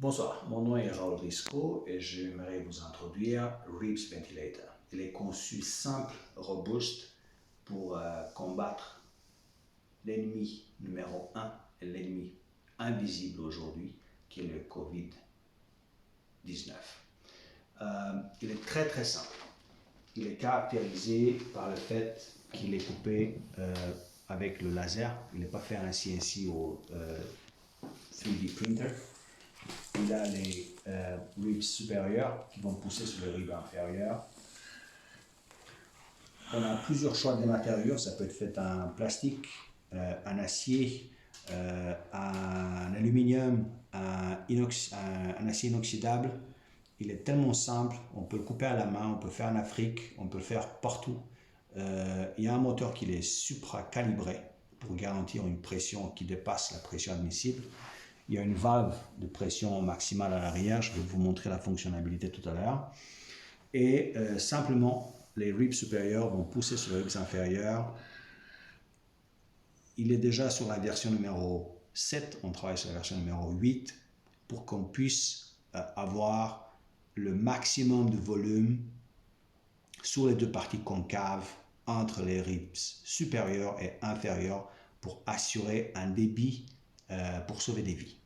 Bonsoir, mon nom est Raoul Risco et j'aimerais vous introduire Ribs Ventilator. Il est conçu simple, robuste pour combattre l'ennemi numéro 1 et l'ennemi invisible aujourd'hui qui est le Covid-19. Il est très simple. Il est caractérisé par le fait qu'il est coupé avec le laser. Il n'est pas fait un CNC au 3D printer. Il a les ribs supérieurs qui vont pousser sur les ribs inférieurs. On a plusieurs choix de matériaux. Ça peut être fait en plastique, en acier, en aluminium, en acier inoxydable. Il est tellement simple, on peut le couper à la main, on peut le faire en Afrique, on peut le faire partout. Il y a un moteur qui est supra-calibré pour garantir une pression qui dépasse la pression admissible. Il y a une valve de pression maximale à l'arrière, je vais vous montrer la fonctionnalité tout à l'heure. Et simplement, les ribs supérieurs vont pousser sur les ribs inférieurs. Il est déjà sur la version numéro 7, on travaille sur la version numéro 8 pour qu'on puisse avoir le maximum de volume sur les deux parties concaves entre les ribs supérieurs et inférieurs pour assurer un débit pour sauver des vies.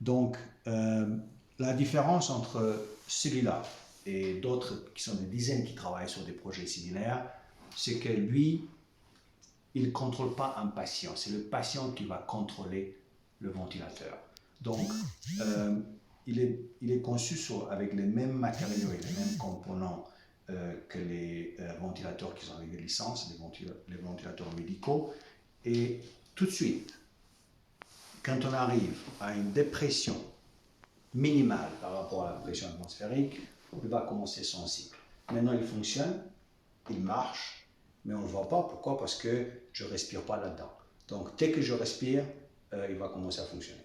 Donc, la différence entre celui-là et d'autres qui sont des dizaines qui travaillent sur des projets similaires, c'est que lui, il ne contrôle pas un patient, c'est le patient qui va contrôler le ventilateur. Donc, il est conçu avec les mêmes matériaux et les mêmes composants que les ventilateurs qui ont des licences, les ventilateurs médicaux. Et tout de suite, quand on arrive à une dépression minimale par rapport à la pression atmosphérique, il va commencer son cycle. Maintenant, il fonctionne, il marche, mais on ne le voit pas. Pourquoi? Parce que je ne respire pas là-dedans. Donc, dès que je respire, il va commencer à fonctionner.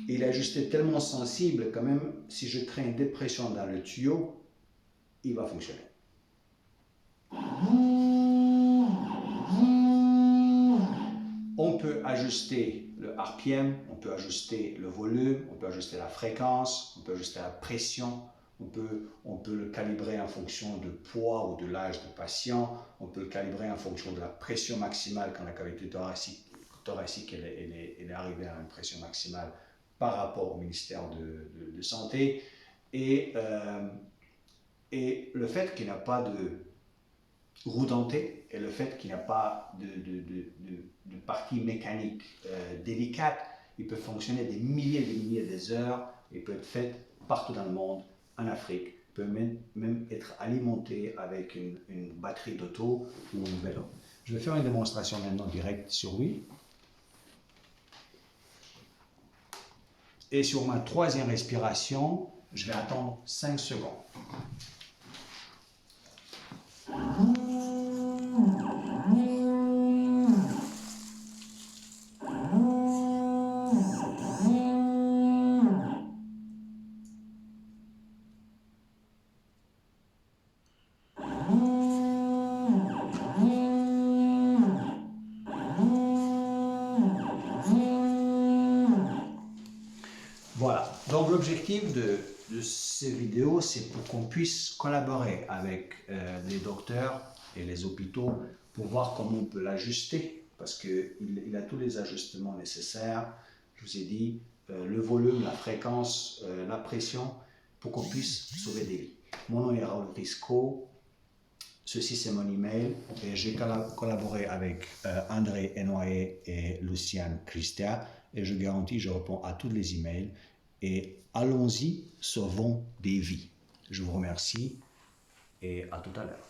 Il est ajusté tellement sensible quand même, si je crée une dépression dans le tuyau, il va fonctionner. On peut ajuster le RPM, on peut ajuster le volume, on peut ajuster la fréquence, on peut ajuster la pression, on peut le calibrer en fonction du poids ou de l'âge du patient, on peut le calibrer en fonction de la pression maximale quand la cavité thoracique elle est arrivée à une pression maximale par rapport au ministère de Santé. Et le fait qu'il n'y a pas de roue dentée et le fait qu'il n'y a pas de partie mécanique délicate, il peut fonctionner des milliers des heures, il peut être fait partout dans le monde, en Afrique, il peut même être alimenté avec une batterie d'auto ou un vélo. Je vais faire une démonstration maintenant directe sur lui. Et sur ma troisième respiration, je vais attendre 5 secondes. Voilà, donc l'objectif de ces vidéos, c'est pour qu'on puisse collaborer avec les docteurs et les hôpitaux pour voir comment on peut l'ajuster, parce qu'il a tous les ajustements nécessaires. Je vous ai dit, le volume, la fréquence, la pression, pour qu'on puisse sauver des vies. Mon nom est Raoul Risco, ceci c'est mon email, et j'ai collaboré avec André Enoyer et Luciane Christia, et je garantis, je réponds à tous les emails. Et allons-y, sauvons des vies. Je vous remercie et à tout à l'heure.